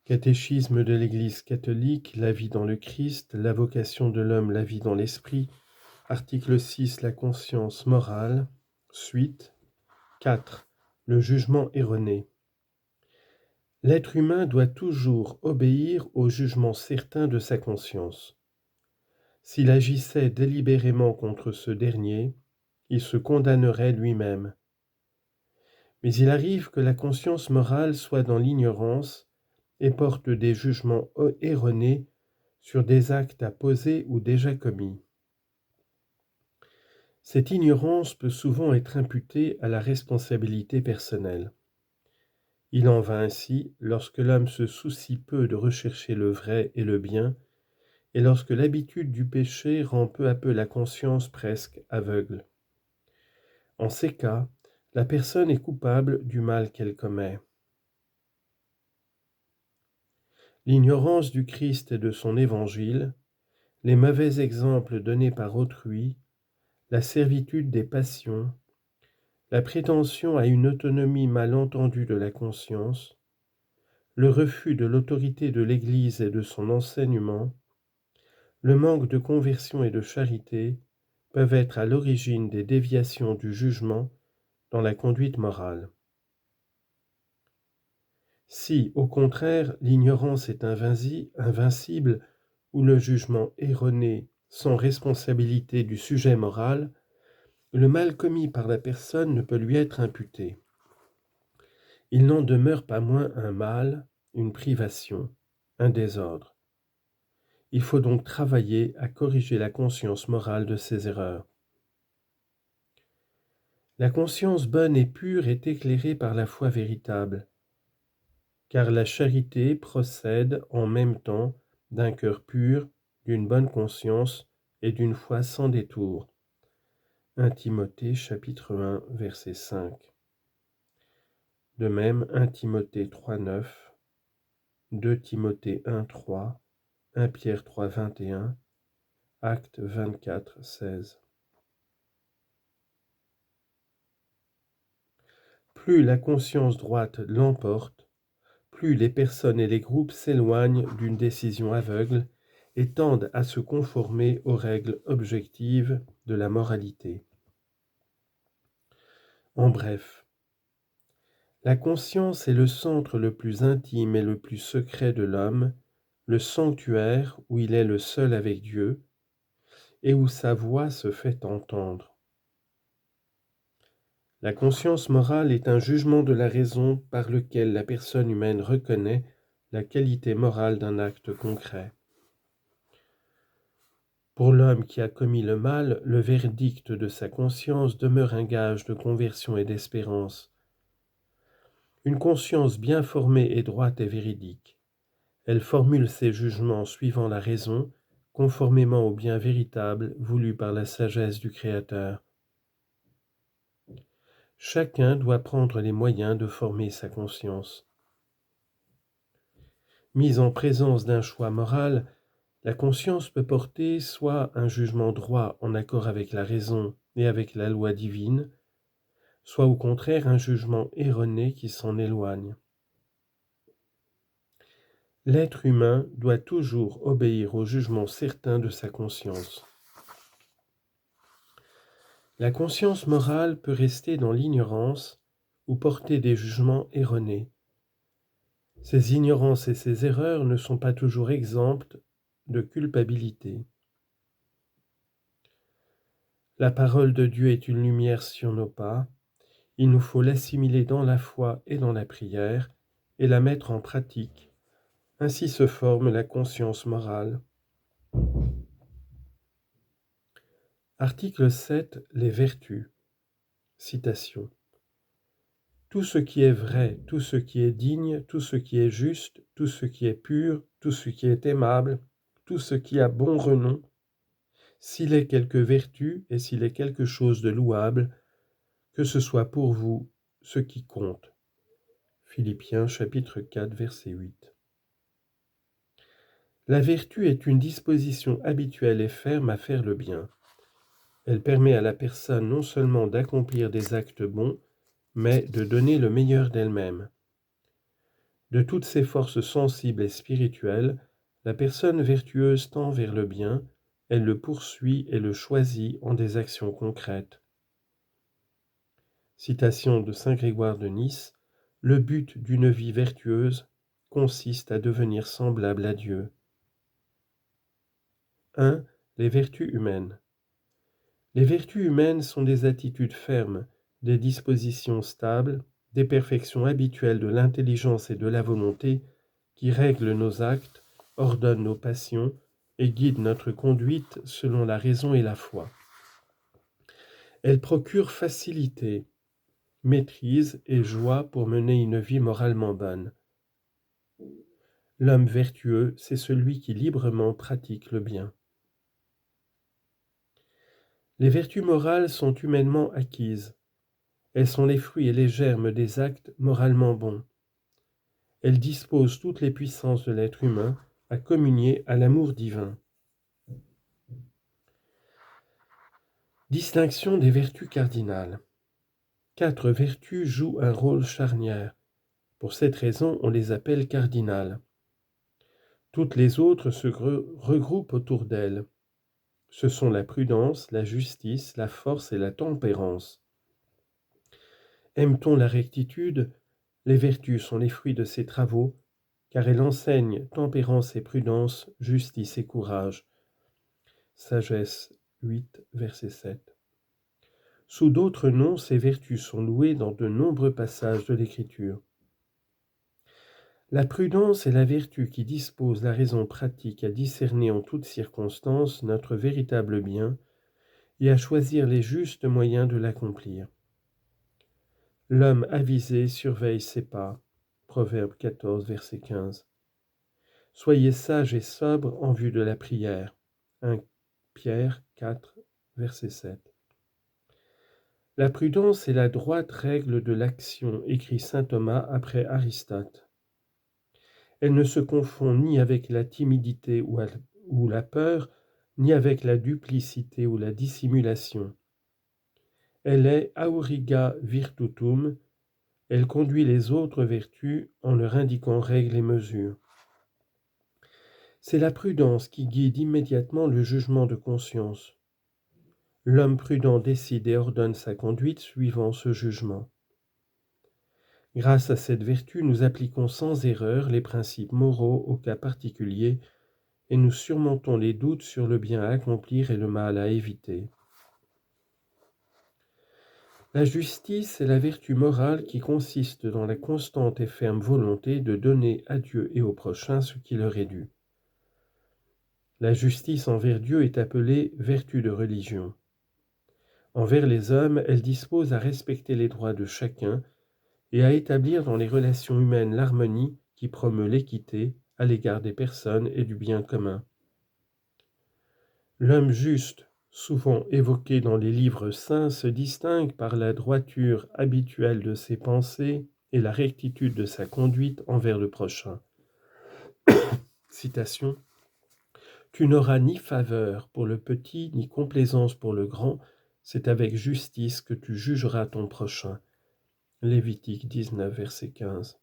Catéchisme de l'Église catholique, la vie dans le Christ, la vocation de l'homme, la vie dans l'esprit. Article 6, la conscience morale. Suite. 4. Le jugement erroné. L'être humain doit toujours obéir au jugement certain de sa conscience. S'il agissait délibérément contre ce dernier, il se condamnerait lui-même. Mais il arrive que la conscience morale soit dans l'ignorance et porte des jugements erronés sur des actes à poser ou déjà commis. Cette ignorance peut souvent être imputée à la responsabilité personnelle. Il en va ainsi lorsque l'homme se soucie peu de rechercher le vrai et le bien, et lorsque l'habitude du péché rend peu à peu la conscience presque aveugle. En ces cas, la personne est coupable du mal qu'elle commet. L'ignorance du Christ et de son évangile, les mauvais exemples donnés par autrui, la servitude des passions, la prétention à une autonomie mal entendue de la conscience, le refus de l'autorité de l'Église et de son enseignement, le manque de conversion et de charité peuvent être à l'origine des déviations du jugement dans la conduite morale. Si, au contraire, l'ignorance est invincible ou le jugement erroné sans responsabilité du sujet moral, le mal commis par la personne ne peut lui être imputé. Il n'en demeure pas moins un mal, une privation, un désordre. Il faut donc travailler à corriger la conscience morale de ses erreurs. La conscience bonne et pure est éclairée par la foi véritable, car la charité procède en même temps d'un cœur pur, d'une bonne conscience et d'une foi sans détour. 1 Timothée chapitre 1 verset 5. De même 1 Timothée 3, 9, 2 Timothée 1, 3, 1 Pierre 3, 21, Actes 24, 16. Plus la conscience droite l'emporte, plus les personnes et les groupes s'éloignent d'une décision aveugle et tendent à se conformer aux règles objectives de la moralité. En bref, la conscience est le centre le plus intime et le plus secret de l'homme, le sanctuaire où il est le seul avec Dieu et où sa voix se fait entendre. La conscience morale est un jugement de la raison par lequel la personne humaine reconnaît la qualité morale d'un acte concret. Pour l'homme qui a commis le mal, le verdict de sa conscience demeure un gage de conversion et d'espérance. Une conscience bien formée et droite est véridique. Elle formule ses jugements suivant la raison, conformément au bien véritable voulu par la sagesse du Créateur. Chacun doit prendre les moyens de former sa conscience. Mise en présence d'un choix moral, la conscience peut porter soit un jugement droit en accord avec la raison et avec la loi divine, soit au contraire un jugement erroné qui s'en éloigne. L'être humain doit toujours obéir au jugement certain de sa conscience. La conscience morale peut rester dans l'ignorance ou porter des jugements erronés. Ces ignorances et ces erreurs ne sont pas toujours exemptes de culpabilité. La parole de Dieu est une lumière sur nos pas. Il nous faut l'assimiler dans la foi et dans la prière et la mettre en pratique. Ainsi se forme la conscience morale. Article 7. Les vertus. Citation. Tout ce qui est vrai, tout ce qui est digne, tout ce qui est juste, tout ce qui est pur, tout ce qui est aimable, tout ce qui a bon renom, s'il est quelque vertu et s'il est quelque chose de louable, que ce soit pour vous ce qui compte. Philippiens chapitre 4 verset 8. La vertu est une disposition habituelle et ferme à faire le bien. Elle permet à la personne non seulement d'accomplir des actes bons, mais de donner le meilleur d'elle-même. De toutes ses forces sensibles et spirituelles, la personne vertueuse tend vers le bien, elle le poursuit et le choisit en des actions concrètes. Citation de saint Grégoire de Nice, « Le but d'une vie vertueuse consiste à devenir semblable à Dieu. » 1. Les vertus humaines. Les vertus humaines sont des attitudes fermes, des dispositions stables, des perfections habituelles de l'intelligence et de la volonté qui règlent nos actes, ordonnent nos passions et guident notre conduite selon la raison et la foi. Elles procurent facilité, maîtrise et joie pour mener une vie moralement bonne. L'homme vertueux, c'est celui qui librement pratique le bien. Les vertus morales sont humainement acquises. Elles sont les fruits et les germes des actes moralement bons. Elles disposent toutes les puissances de l'être humain à communier à l'amour divin. Distinction des vertus cardinales. 4 vertus jouent un rôle charnière. Pour cette raison, on les appelle cardinales. Toutes les autres se regroupent autour d'elles. Ce sont la prudence, la justice, la force et la tempérance. Aime-t-on la rectitude? Les vertus sont les fruits de ses travaux, car elles enseignent tempérance et prudence, justice et courage. Sagesse 8, verset 7. Sous d'autres noms, ces vertus sont louées dans de nombreux passages de l'Écriture. La prudence est la vertu qui dispose la raison pratique à discerner en toutes circonstances notre véritable bien et à choisir les justes moyens de l'accomplir. L'homme avisé surveille ses pas. Proverbe 14, verset 15. Soyez sages et sobres en vue de la prière. 1 Pierre 4, verset 7. La prudence est la droite règle de l'action, écrit saint Thomas après Aristote. Elle ne se confond ni avec la timidité ou la peur, ni avec la duplicité ou la dissimulation. Elle est auriga virtutum, elle conduit les autres vertus en leur indiquant règles et mesures. C'est la prudence qui guide immédiatement le jugement de conscience. L'homme prudent décide et ordonne sa conduite suivant ce jugement. Grâce à cette vertu, nous appliquons sans erreur les principes moraux au cas particulier et nous surmontons les doutes sur le bien à accomplir et le mal à éviter. La justice est la vertu morale qui consiste dans la constante et ferme volonté de donner à Dieu et au prochain ce qui leur est dû. La justice envers Dieu est appelée vertu de religion. Envers les hommes, elle dispose à respecter les droits de chacun et à établir dans les relations humaines l'harmonie qui promeut l'équité à l'égard des personnes et du bien commun. L'homme juste, souvent évoqué dans les livres saints, se distingue par la droiture habituelle de ses pensées et la rectitude de sa conduite envers le prochain. Citation. « Tu n'auras ni faveur pour le petit, ni complaisance pour le grand, c'est avec justice que tu jugeras ton prochain. » Lévitique 19, verset 15.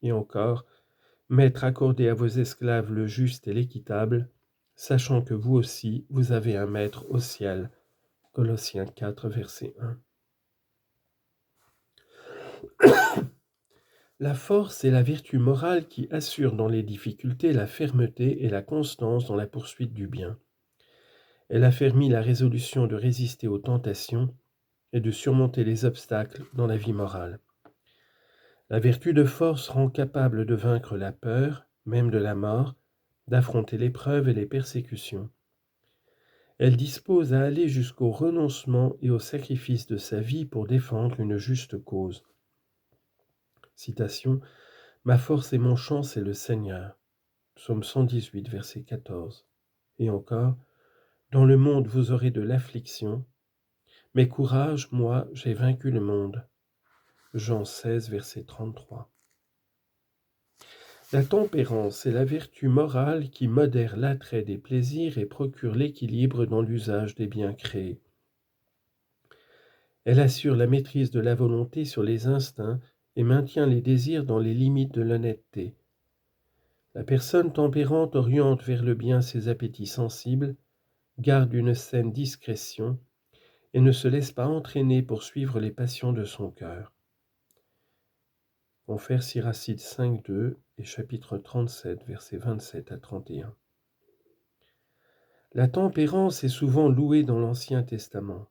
Et encore, « Maître, accordez à vos esclaves le juste et l'équitable, sachant que vous aussi, vous avez un maître au ciel. » Colossiens 4, verset 1. La force est la vertu morale qui assure dans les difficultés la fermeté et la constance dans la poursuite du bien. Elle affermit la résolution de résister aux tentations et de surmonter les obstacles dans la vie morale. La vertu de force rend capable de vaincre la peur, même de la mort, d'affronter l'épreuve et les persécutions. Elle dispose à aller jusqu'au renoncement et au sacrifice de sa vie pour défendre une juste cause. Citation. « Ma force et mon chant, c'est le Seigneur. » Psaume 118, verset 14. Et encore, « Dans le monde, vous aurez de l'affliction, mais courage, moi, j'ai vaincu le monde. » Jean 16, verset 33. La tempérance est la vertu morale qui modère l'attrait des plaisirs et procure l'équilibre dans l'usage des biens créés. Elle assure la maîtrise de la volonté sur les instincts et maintient les désirs dans les limites de l'honnêteté. La personne tempérante oriente vers le bien ses appétits sensibles, garde une saine discrétion et ne se laisse pas entraîner pour suivre les passions de son cœur. Confère Siracide 5.2 et chapitre 37, versets 27 à 31. La tempérance est souvent louée dans l'Ancien Testament.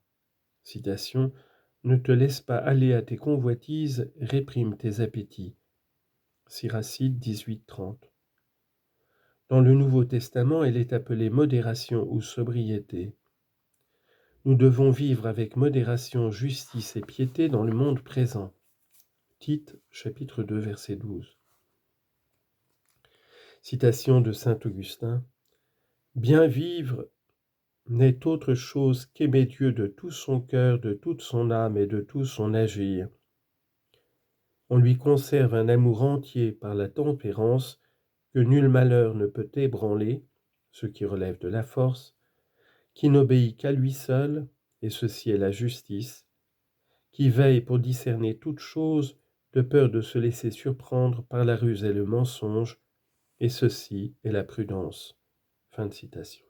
Citation: « Ne te laisse pas aller à tes convoitises, réprime tes appétits. » Siracide 18.30. Dans le Nouveau Testament, elle est appelée modération ou sobriété. Nous devons vivre avec modération, justice et piété dans le monde présent. Tite, chapitre 2, verset 12. Citation de saint Augustin. « Bien vivre n'est autre chose qu'aimer Dieu de tout son cœur, de toute son âme et de tout son agir. On lui conserve un amour entier par la tempérance que nul malheur ne peut ébranler, ce qui relève de la force, qui n'obéit qu'à lui seul, et ceci est la justice, qui veille pour discerner toutes choses de peur de se laisser surprendre par la ruse et le mensonge, et ceci est la prudence. » Fin de citation.